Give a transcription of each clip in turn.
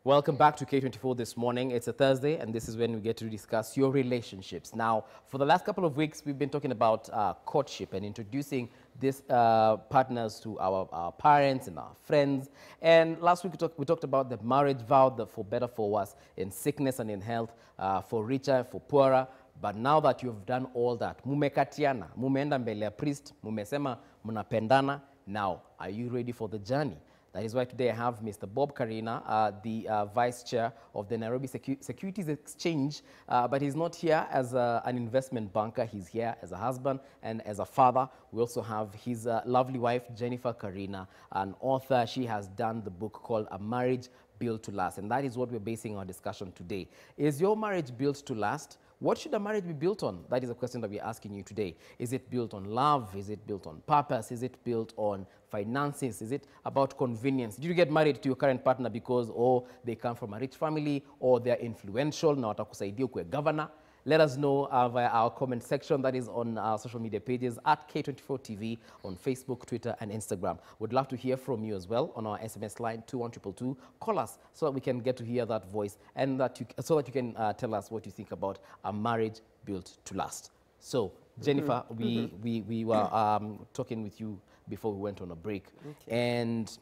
Welcome back to K24 This Morning. It's a Thursday, and this is when we get to discuss your relationships. Now, for the last couple of weeks, we've been talking about courtship and introducing these partners to our parents and our friends. And last week, we talked about the marriage vow, the for better, for worse, in sickness and in health, for richer, for poorer. But now that you've done all that, mumekatiana, mumeenda mbele ya priest, mumesema mnapendana. Now, are you ready for the journey? That is why today I have Mr. Bob Karina, the Vice Chair of the Nairobi Securities Exchange, but he's not here as an investment banker. He's here as a husband and as a father. We also have his lovely wife, Jennifer Karina, an author. She has done the book called A Marriage Built to Last, and that is what we're basing our discussion today. Is your marriage built to last? What should a marriage be built on? That is a question that we're asking you today. Is it built on love? Is it built on purpose? Is it built on finances? Is it about convenience? Did you get married to your current partner because, oh, they come from a rich family, or they're influential, na watakusaidia ukue governor? Let us know via our comment section that is on our social media pages at K24 TV on Facebook, Twitter, and Instagram. We'd love to hear from you as well on our SMS line 21222. Call us so that we can get to hear that voice and so that you can tell us what you think about a marriage built to last. So, Jennifer, we were talking with you before we went on a break, and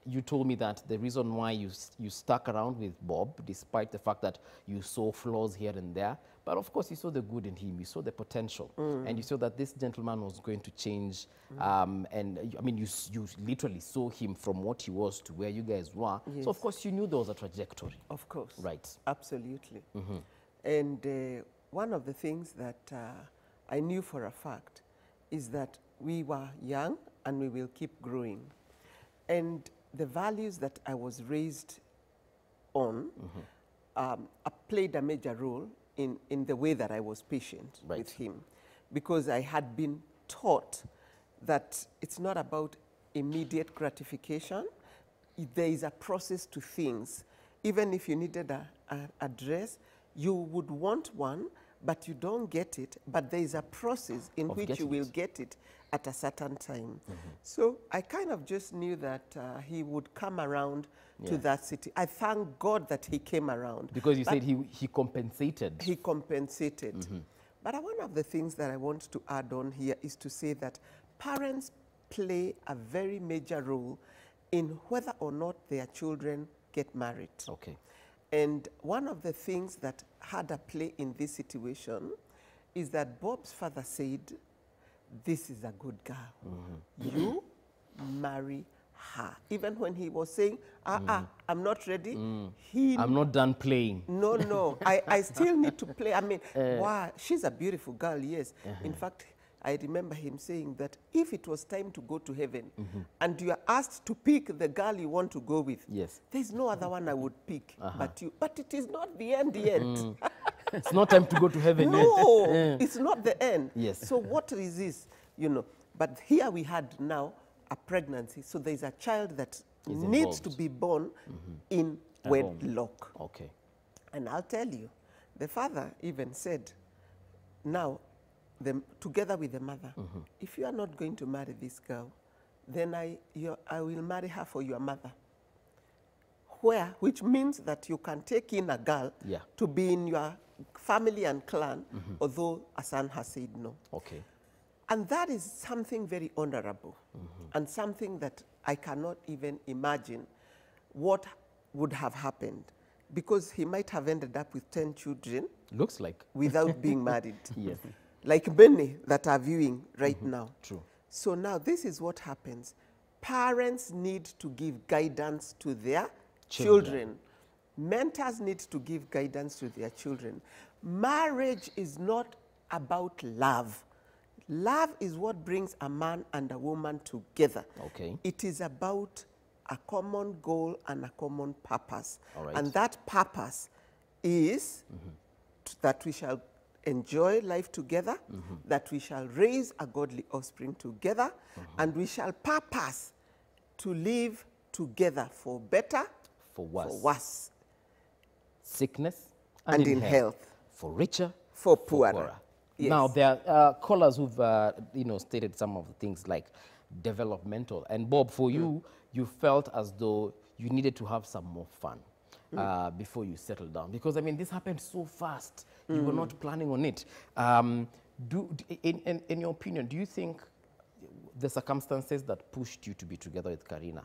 you told me that the reason why you stuck around with Bob, despite the fact that you saw flaws here and there, but of course you saw the good in him, you saw the potential, and you saw that this gentleman was going to change, and I mean, you literally saw him from what he was to where you guys were, so of course you knew there was a trajectory. Of course. Right. Absolutely. And one of the things that I knew for a fact is that we were young and we will keep growing. And the values that I was raised on played a major role in the way that I was patient with him, because I had been taught that it's not about immediate gratification. There is a process to things. Even if you needed a dress, you would want one, but you don't get it, but there is a process in which you will get it at a certain time. So I kind of just knew that he would come around to that city. I thank God that he came around. Because you said he compensated. He compensated. But one of the things that I want to add on here is to say that parents play a very major role in whether or not their children get married. Okay. And one of the things that had a play in this situation is that Bob's father said, this is a good girl. You marry her. Even when he was saying, I'm not ready, I'm not done playing. No, I still need to play. I mean, wow, she's a beautiful girl, yes. In fact, I remember him saying that if it was time to go to heaven and you are asked to pick the girl you want to go with, there's no other one I would pick but you. But it is not the end yet. It's not time to go to heaven yet. No, it's not the end. Yes. So what is this, you know? But here we had now a pregnancy. So there's a child that needs to be born in wedlock. Okay. And I'll tell you, the father even said, now, together with the mother, if you are not going to marry this girl, then I will marry her for your mother. Which means that you can take in a girl to be in your family and clan, although a son has said no. Okay. And that is something very honorable and something that I cannot even imagine what would have happened, because he might have ended up with 10 children. Looks like. Without being married. Yes. Like many that are viewing right now. True. So now this is what happens. Parents need to give guidance to their children. Mentors need to give guidance to their children. Marriage is not about love. Love is what brings a man and a woman together. Okay. It is about a common goal and a common purpose. All right. And that purpose is that we shall enjoy life together, that we shall raise a godly offspring together, and we shall purpose to live together for better, for worse, sickness and in health, for richer, for poorer. Yes. Now, there are callers who've stated some of the things like developmental. And Bob, for you, you felt as though you needed to have some more fun. before you settle down? Because, I mean, this happened so fast. You were not planning on it. In your opinion, do you think the circumstances that pushed you to be together with Karina,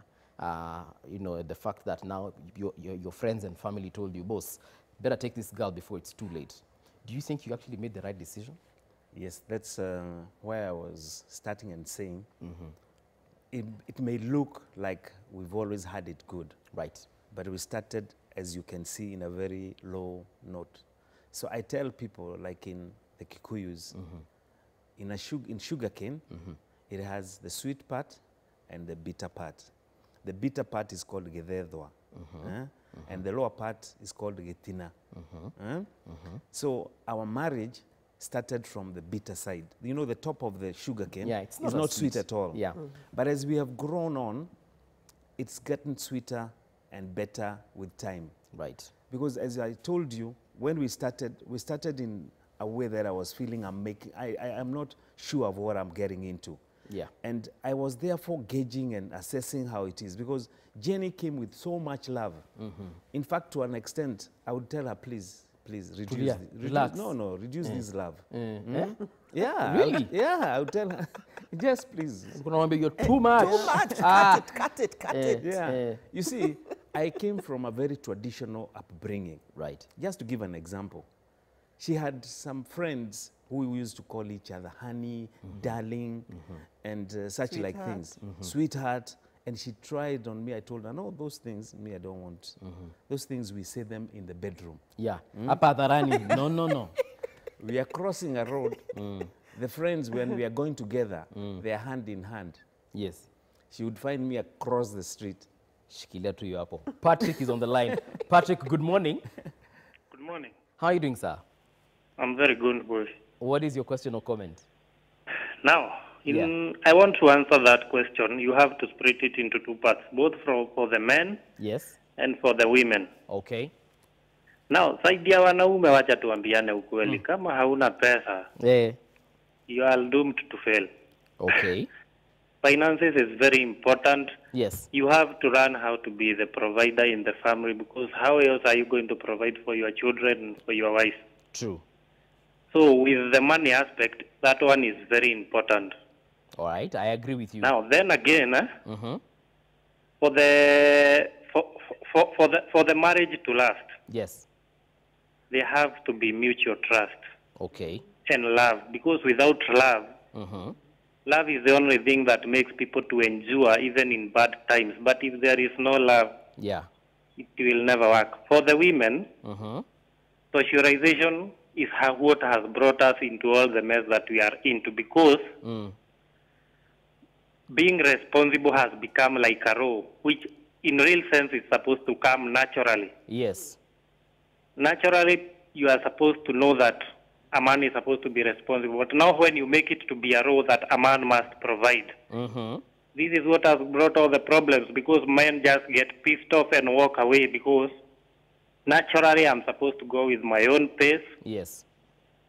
you know, the fact that now your friends and family told you, boss, better take this girl before it's too late. Do you think you actually made the right decision? Yes, that's where I was starting and saying, it may look like we've always had it good. Right. But we started, as you can see, in a very low note. So I tell people, like in the Kikuyus, in sugarcane, it has the sweet part and the bitter part. The bitter part is called gededwa, and the lower part is called getina. So our marriage started from the bitter side. You know, the top of the sugarcane it's is not sweet at all. Yeah. But as we have grown on, it's gotten sweeter and better with time. Right. Because as I told you, when we started in a way that I was feeling I'm not sure of what I'm getting into. Yeah. And I was therefore gauging and assessing how it is, because Jenny came with so much love. In fact, to an extent, I would tell her, please reduce, relax. Reduce this love. Yeah, really? I would tell her, just please. You're too much. Too much. Cut it. Yeah. You see, I came from a very traditional upbringing. Right. Just to give an example, she had some friends who we used to call each other honey, darling, and such Sweetheart. like things. Sweetheart. And she tried on me. I told her, no, those things, me, I don't want. Those things, we say them in the bedroom. Yeah. No. We are crossing a road. The friends, when we are going together, they are hand in hand. Yes. She would find me across the street. Shikilia to you, Apple. Patrick is on the line. Patrick, good morning. Good morning. How are you doing, sir? I'm very good, boy. What is your question or comment? Now, I want to answer that question. You have to split it into two parts, both for the men Yes. and for the women. Okay. Now, saidia wanaume wacha tuambiane ukweli. Kama hauna pesa, you are doomed to fail. Okay. Finances is very important. Yes. You have to learn how to be the provider in the family, because how else are you going to provide for your children and for your wife? True. So with the money aspect, that one is very important. All right, I agree with you. Now, then again, for the marriage to last, yes, there have to be mutual trust. Okay. And love, because without love, love is the only thing that makes people to endure even in bad times. But if there is no love, it will never work. For the women, socialization is what has brought us into all the mess that we are into, because being responsible has become like a role, which in real sense is supposed to come naturally. Yes. Naturally, you are supposed to know that a man is supposed to be responsible. But now when you make it to be a role that a man must provide, this is what has brought all the problems, because men just get pissed off and walk away, because naturally I'm supposed to go with my own pace. Yes.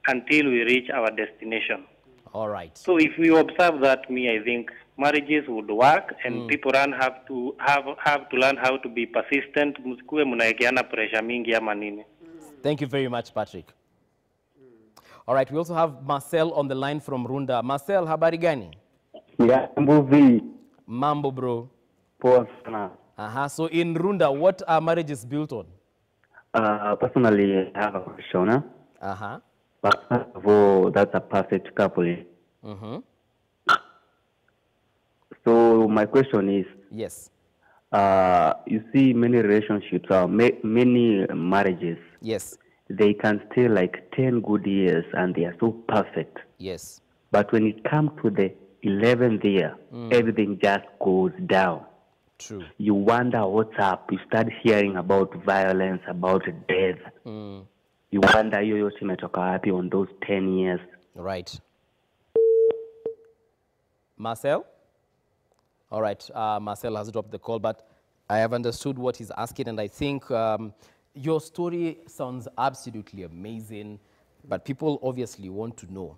Until we reach our destination. All right. So if we observe that, I think marriages would work, and people have to learn how to be persistent. Thank you very much, Patrick. All right, we also have Marcel on the line from Runda. Marcel, habari gani? Yeah, movie. Mambo, bro. Poa sana. So in Runda, what are marriages built on? Personally, I have a question. But first of all, that's a perfect couple. So my question is, yes, you see many relationships, many marriages. Yes. They can stay like 10 good years and they are so perfect. Yes. But when it comes to the 11th year, everything just goes down. True. You wonder what's up. You start hearing about violence, about death. You wonder you imetoka wapi on those 10 years. Right. Marcel? All right, Marcel has dropped the call, but I have understood what he's asking, and I think your story sounds absolutely amazing, but people obviously want to know.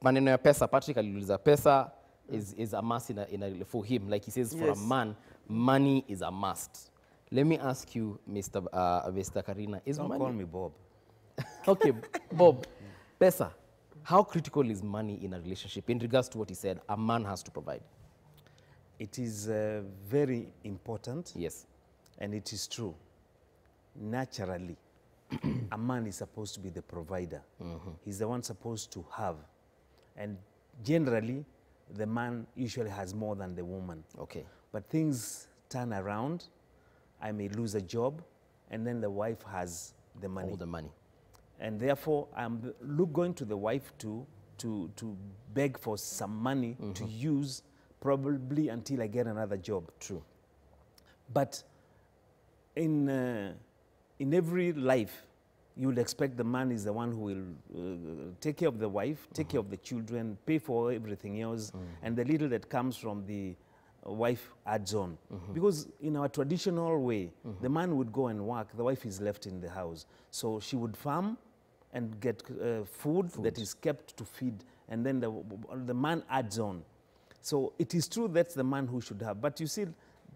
Maneno ya pesa, Patrick aliuliza pesa is a must for him. Like he says, for a man, money is a must. Let me ask you, Mr. Karina, is Don't money... call me Bob. Okay, Bob, Pesa, how critical is money in a relationship in regards to what he said a man has to provide? It is very important. Yes. And it is true. Naturally, a man is supposed to be the provider. He's the one supposed to have. And generally, the man usually has more than the woman. Okay. But things turn around. I may lose a job, and then the wife has the money. All the money. And therefore, I'm going to the wife to beg for some money to use probably until I get another job. True. But in every life, you would expect the man is the one who will take care of the wife, take care of the children, pay for everything else, and the little that comes from the wife adds on. Because in our traditional way, the man would go and work, the wife is left in the house. So she would farm and get food that is kept to feed, and then the man adds on. So it is true that's the man who should have. But you see,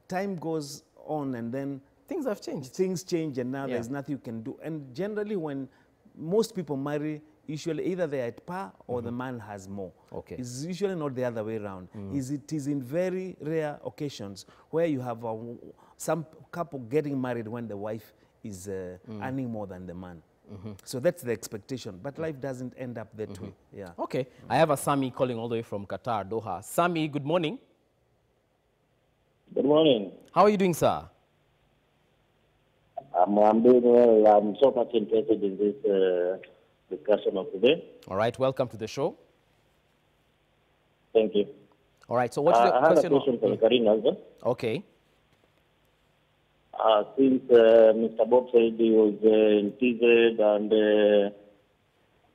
time goes on and then things have changed. Things change and now there's nothing you can do. And generally when most people marry, usually either they're at par or the man has more. Okay. It's usually not the other way around. It is in very rare occasions where you have some couple getting married when the wife is earning more than the man. So that's the expectation, but life doesn't end up that way. Yeah. Okay. I have a Sami calling all the way from Qatar, Doha. Sami, good morning. Good morning. How are you doing, sir? I'm doing well. I'm so much interested in this discussion of today. All right. Welcome to the show. Thank you. All right. So what's your I have question? a question for Karina. Okay. Since Mr. Bob said he was in TZ, and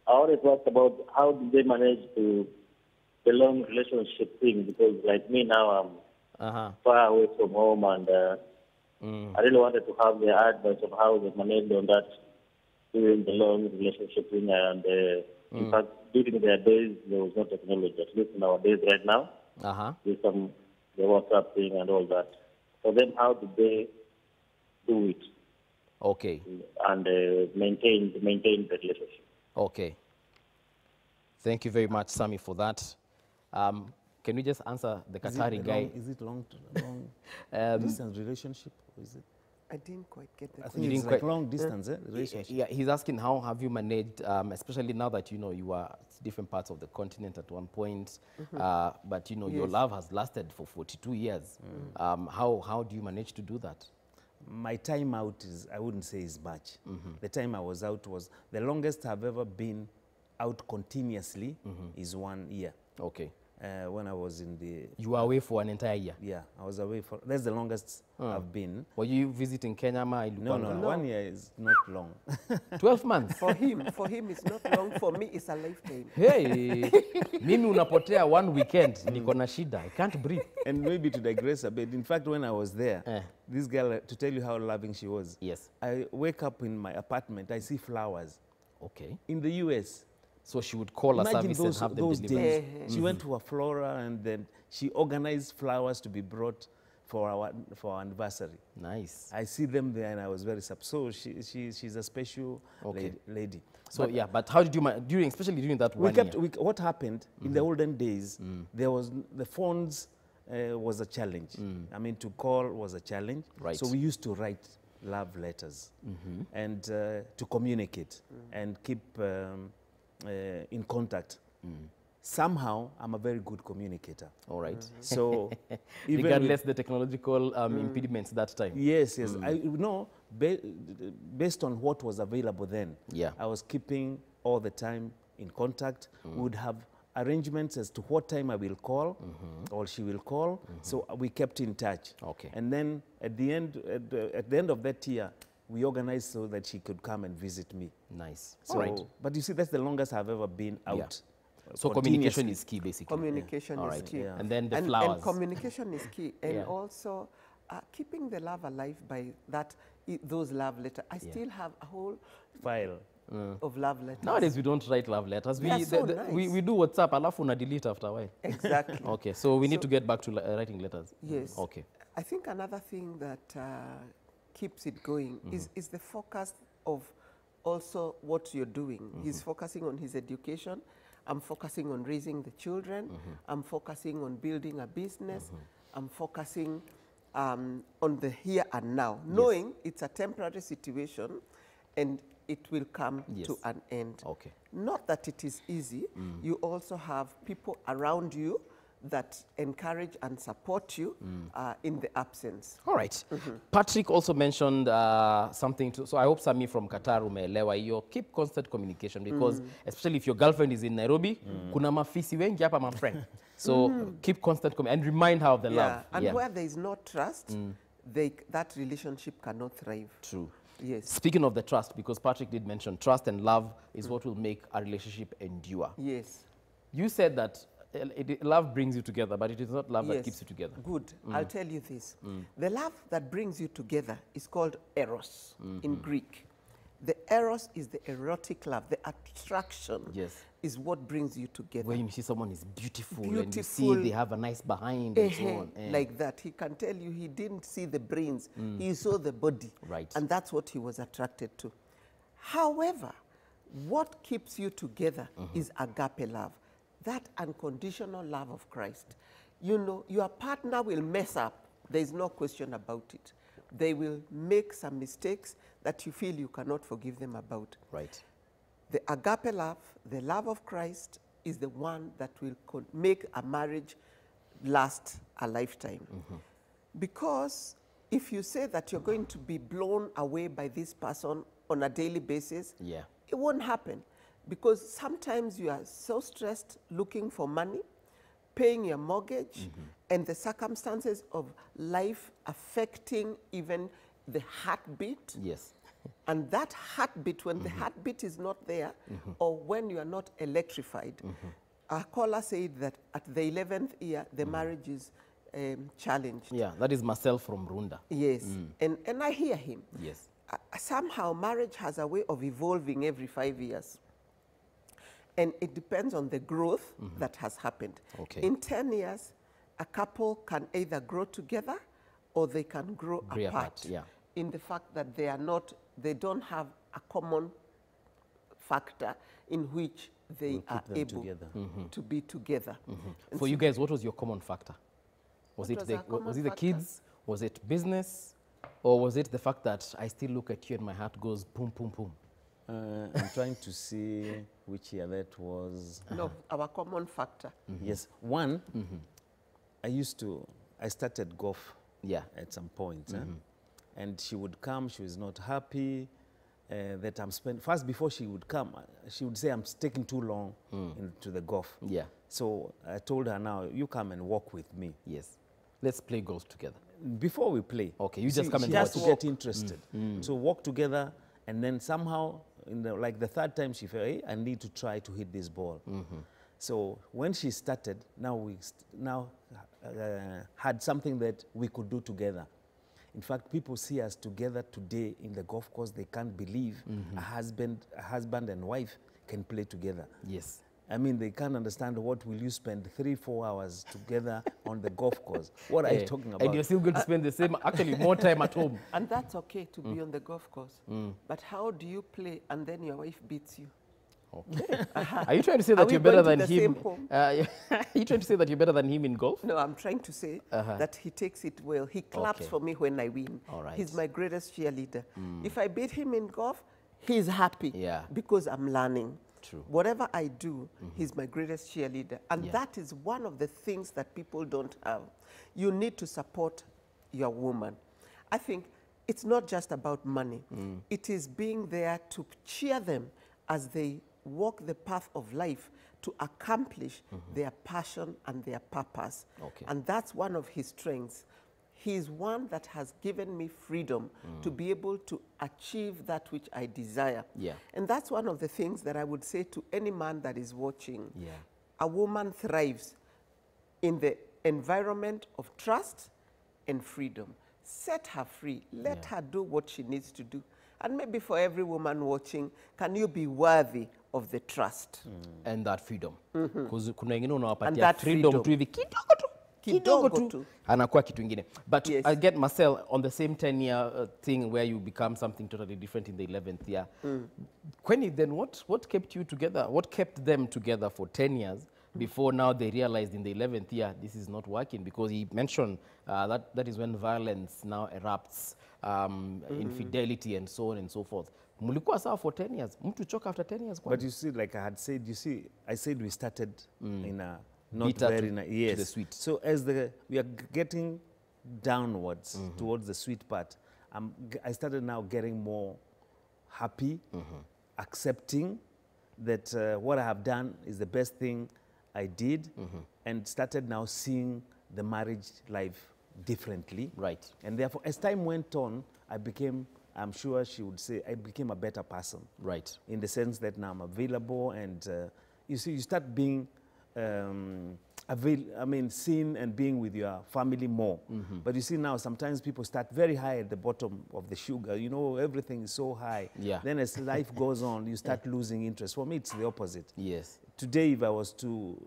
I always asked about how did they manage to the long relationship thing, because like me now, I'm far away from home, and I really wanted to have the advice of how they managed on that during the long relationship thing. And in fact, during their days, there was no technology. At least in our days right now, there's the WhatsApp thing and all that. For them, how did they do it? Okay. And maintain the relationship. Okay. Thank you very much, Sami, for that. Can we just answer the Qatari guy? Is it long distance relationship? Or is it? I didn't quite get the I question. think it's like long distance relationship. Yeah, he's asking how have you managed, especially now that you are at different parts of the continent at one point, but your love has lasted for 42 years. How do you manage to do that? My time out is, I wouldn't say is much. The time I was out was, the longest I've ever been out continuously is 1 year. Okay. When I was in the... You were away for an entire year? Yeah, I was away for... That's the longest I've been. Were you visiting Kenya? No, 1 year is not long. 12 months? For him, it's not long. For me, it's a lifetime. Hey, mimi unapotea 1 weekend, niko na shida. I can't breathe. And maybe to digress a bit, in fact, when I was there, this girl, to tell you how loving she was, yes, I wake up in my apartment, I see flowers. Okay. In the US. So she would call a service and have them those delivered. days. She went to a flora and then she organized flowers to be brought for our anniversary. Nice. I see them there and I was very surprised. So she's a special lady. So but how did you, especially during that 1 year? What happened in the olden days, there was, the phones was a challenge. I mean, to call was a challenge. Right. So we used to write love letters and to communicate and keep in contact. Somehow, I'm a very good communicator. All right. So, even regardless the technological impediments that time. Yes, yes. I know, based on what was available then, I was keeping all the time in contact. We would have arrangements as to what time I will call or she will call. So we kept in touch. Okay. And then at the end of that year, we organized so that she could come and visit me. Nice. So, right. But you see, that's the longest I've ever been out. Yeah. So communication is key, basically. Communication is key. Yeah. And then the flowers. And communication is key. And also keeping the love alive by those love letters. I still have a whole file of love letters. Nowadays, we don't write love letters. We do WhatsApp, alafu una delete after a while. Exactly. Okay, so we need to get back to writing letters. Yes. Okay. I think another thing that keeps it going is the focus of also what you're doing. He's focusing on his education. I'm focusing on raising the children. I'm focusing on building a business. I'm focusing on the here and now, knowing it's a temporary situation and it will come to an end. Okay. Not that it is easy. You also have people around you that encourage and support you in the absence. All right. Patrick also mentioned something, so I hope Sami from Qatar umeelewa hiyo. Keep constant communication because especially if your girlfriend is in Nairobi, kuna mafisi wengi hapa, my friend. So keep constant communication and remind her of the love. And where there is no trust, that relationship cannot thrive. True. Yes. Speaking of the trust, because Patrick did mention trust and love is what will make a relationship endure. Yes. You said that love brings you together, but it is not love that Yes. keeps you together. Good. I'll tell you this. The love that brings you together is called eros in Greek. The eros is the erotic love. The attraction is what brings you together. When you see someone is beautiful and you see they have a nice behind and so on. Like that. He can tell you he didn't see the brains. He saw the body. Right. And that's what he was attracted to. However, what keeps you together is agape love. That unconditional love of Christ. You know, your partner will mess up. There's no question about it. They will make some mistakes that you feel you cannot forgive them about. Right. The agape love, the love of Christ, is the one that will make a marriage last a lifetime. Because if you say that you're going to be blown away by this person on a daily basis, it won't happen. Because sometimes you are so stressed looking for money, paying your mortgage, and the circumstances of life affecting even the heartbeat. Yes. And that heartbeat, when the heartbeat is not there, or when you are not electrified, our caller said that at the 11th year, the marriage is challenged. Yeah, that is Marcel from Runda. Yes, and I hear him. Yes. Somehow marriage has a way of evolving every 5 years. And it depends on the growth that has happened. Okay. In 10 years, a couple can either grow together or they can grow apart. In the fact that they don't have a common factor in which they are able to be together. For you guys, what was your common factor? Was it the kids? Was it business? Or was it the fact that I still look at you and my heart goes boom, boom, boom? I'm trying to see which year that was. No, our common factor. Yes, one, I started golf at some point. And she would come, she was not happy that I'm spending, first before she would come, she would say I'm taking too long into the golf. So I told her, now you come and walk with me. Yes. Let's play golf together. Before we play. Okay, you just come and watch. watch. Just to get interested. So walk together, and then somehow, like the third time, she felt, hey, I need to try to hit this ball. So when she started, now we had something that we could do together. In fact, people see us together today in the golf course. They can't believe a husband and wife can play together. Yes. I mean, they can't understand what will you spend 3-4 hours together on the golf course. What are you talking about? And you're still going to spend the same, actually more time at home. And that's okay to be on the golf course. But how do you play and then your wife beats you? Okay. Are you trying to say that you're better than him? Are you trying to say that you're better than him in golf? No, I'm trying to say that he takes it well. He claps for me when I win. All right. He's my greatest cheerleader. If I beat him in golf, he's happy because I'm learning. True. Whatever I do, he's my greatest cheerleader. And that is one of the things that people don't have. You need to support your woman. I think it's not just about money. It is being there to cheer them as they walk the path of life to accomplish their passion and their purpose. Okay. And that's one of his strengths. He's one that has given me freedom to be able to achieve that which I desire. And that's one of the things that I would say to any man that is watching. A woman thrives in the environment of trust and freedom. Set her free. Let her do what she needs to do. And maybe for every woman watching, can you be worthy of the trust? And that freedom. Because kuna wengine unawapatia that freedom freedom. tu hivi kidogo tu. kidogo tu. Anakuwa kitu ingine. But Yes. I get Marcel on the same 10-year thing where you become something totally different in the 11th year. Quenny, then what kept you together? What kept them together for 10 years before now they realized in the 11th year this is not working? Because he mentioned that is when violence now erupts, infidelity and so on and so forth. Mulikuwa sawa for 10 years. Mtu choka after 10 years. But you see, like I had said, you see, I said we started in a not Bitter very to yes. the sweet. So as we are getting downwards towards the sweet part, I started now getting more happy, accepting that what I have done is the best thing I did, and started now seeing the marriage life differently. Right. And therefore, as time went on, I became, I'm sure she would say, I became a better person. Right. In the sense that now I'm available, and you see, you start being seen and being with your family more. But you see now, sometimes people start very high at the bottom of the sugar. You know, everything is so high. Yeah. Then as life goes on, you start losing interest. For me, it's the opposite. Yes. Today, if I was to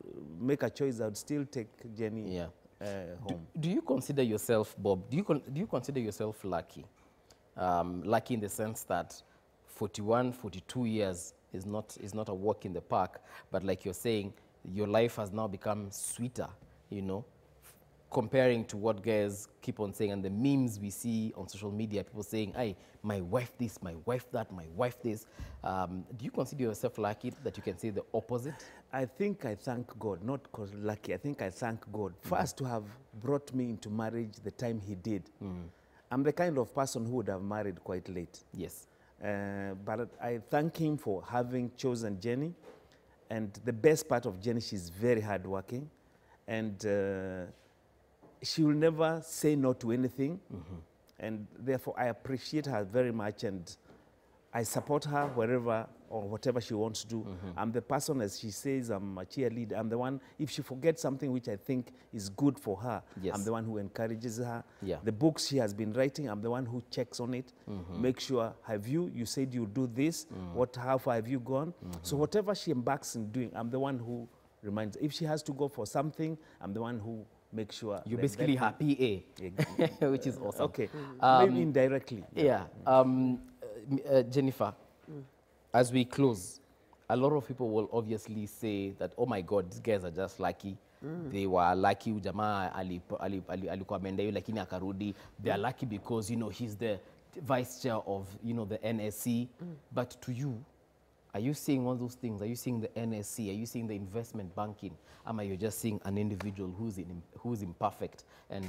make a choice, I would still take Jenny home. Do you consider yourself, Bob, do you consider yourself lucky? Lucky in the sense that 41, 42 years is not a walk in the park, but like you're saying, your life has now become sweeter, you know, comparing to what guys keep on saying, and the memes we see on social media, people saying, hey, my wife this, my wife that, my wife this. Do you consider yourself lucky that you can say the opposite? I think I thank God, not because lucky, I think I thank God first to have brought me into marriage the time he did. I'm the kind of person who would have married quite late. Yes. But I thank him for having chosen Jenny. And the best part of Jenny, she's very hardworking. And she will never say no to anything. And therefore, I appreciate her very much. And I support her wherever or whatever she wants to do. I'm the person, as she says, I'm a cheerleader. I'm the one, if she forgets something which I think is good for her, Yes. I'm the one who encourages her. Yeah. The books she has been writing, I'm the one who checks on it. Make sure, you said you'll do this, how far have you gone? So whatever she embarks in doing, I'm the one who reminds. If she has to go for something, I'm the one who makes sure. You're basically her PA, which is awesome. Okay, maybe indirectly. Yeah. Jennifer, as we close, a lot of people will obviously say that, oh my God, these guys are just lucky. They were lucky, jamaa alikuwa ameenda hiyo lakini akarudi. They are lucky because, you know, he's the vice chair of, you know, the NSC. But to you, are you seeing all those things? Are you seeing the NSC? Are you seeing the investment banking? Or you're just seeing an individual who's imperfect and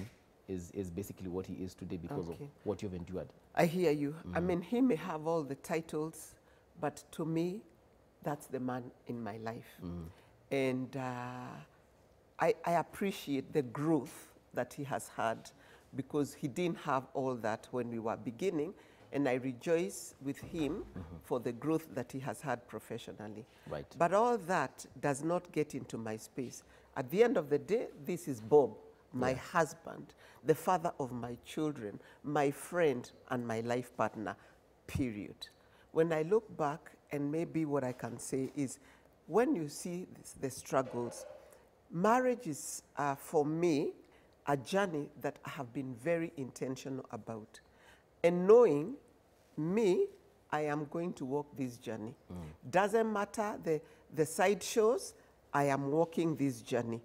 is basically what he is today because of what you've endured? I hear you. I mean, he may have all the titles, but to me, that's the man in my life. And I appreciate the growth that he has had because he didn't have all that when we were beginning. And I rejoice with him for the growth that he has had professionally. Right. But all that does not get into my space. At the end of the day, this is Bob, my husband, the father of my children, my friend, and my life partner, period. When I look back, and maybe what I can say is, when you see the struggles, marriage is, for me, a journey that I have been very intentional about. And knowing me, I am going to walk this journey. Doesn't matter the side shows, I am walking this journey.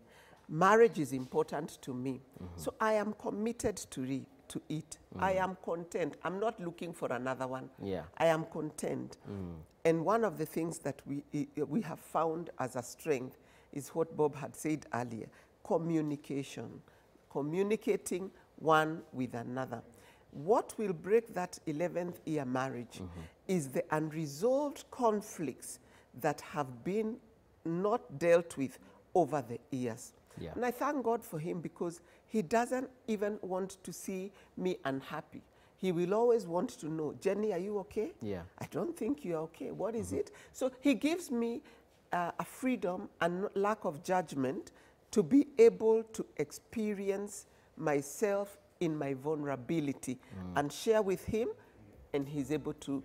Marriage is important to me. So I am committed to it. I am content. I'm not looking for another one. Yeah. I am content. And one of the things that we have found as a strength is what Bob had said earlier, communication. Communicating one with another. What will break that 11th year marriage is the unresolved conflicts that have been not dealt with over the years. Yeah. And I thank God for him because he doesn't even want to see me unhappy. He will always want to know, Jenny, are you okay? Yeah. I don't think you're okay. What is it? So he gives me a freedom and lack of judgment to be able to experience myself in my vulnerability and share with him, and he's able to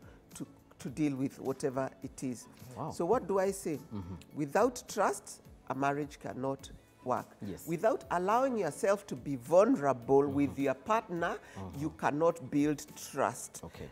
deal with whatever it is. Wow. So what do I say? Without trust, a marriage cannot work. Yes. Without allowing yourself to be vulnerable with your partner, you cannot build trust. Okay.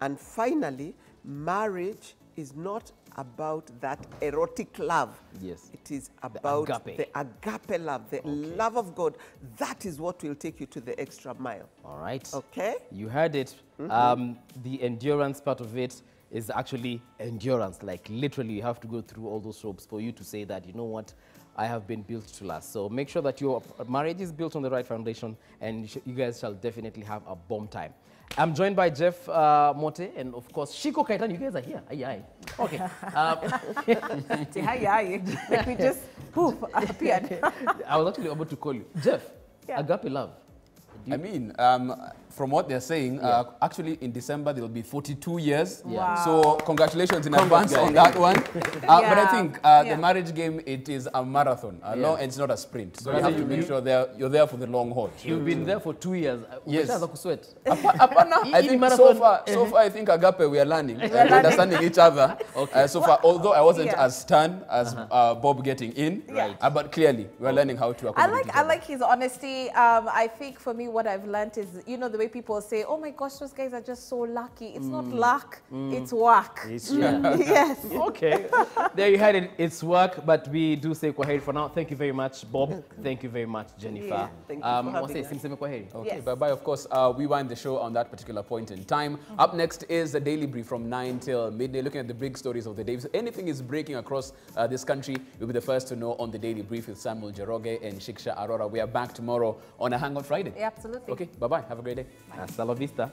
And finally, marriage is not about that erotic love. Yes. It is about agape. the agape love, the love of God. That is what will take you to the extra mile. All right. Okay? You heard it. The endurance part of it is actually endurance. Like literally, you have to go through all those ropes for you to say that, you know what, I have been built to last. So make sure that your marriage is built on the right foundation, and you guys shall definitely have a bomb time. I'm joined by Jeff Mote and, of course, Shiko Kaitan. You guys are here. Aye, aye. Okay. Aye, aye. Like we just, poof, appeared. I was actually about to call you. Jeff, Yeah. agape love. I mean, from what they're saying, actually in December there will be 42 years. Wow. So congratulations in advance on that one. But I think the Yeah. marriage game, it is a marathon. Long, it's not a sprint. So you have to make sure you're there for the long haul. You've been there for 2 years. Yes. Umeshaanza kusweat. I think so far I think Agape we are learning and we're understanding each other. So far, although I wasn't as stunned as Bob getting in, Right. but clearly we're learning how to accommodate each I other. like his honesty. I think for me, what I've learned is, you know, the way people say, oh my gosh, those guys are just so lucky. It's not luck, it's work. It's Yes. Okay. There you had it. It's work, but we do say kwaheri for now. Thank you very much, Bob. Thank you very much, Jennifer. Yeah, thank you for having us. Simseme kwaheri. Okay, Yes. bye-bye. Of course, we wind the show on that particular point in time. Up next is the Daily Brief from 9 till midday, looking at the big stories of the day. So anything is breaking across this country, you'll be the first to know on the Daily Brief with Samuel Jeroge and Shiksha Arora. We are back tomorrow on a Hangout Friday. Yeah, absolutely. Okay, bye-bye. Have a great day. Hasta la vista.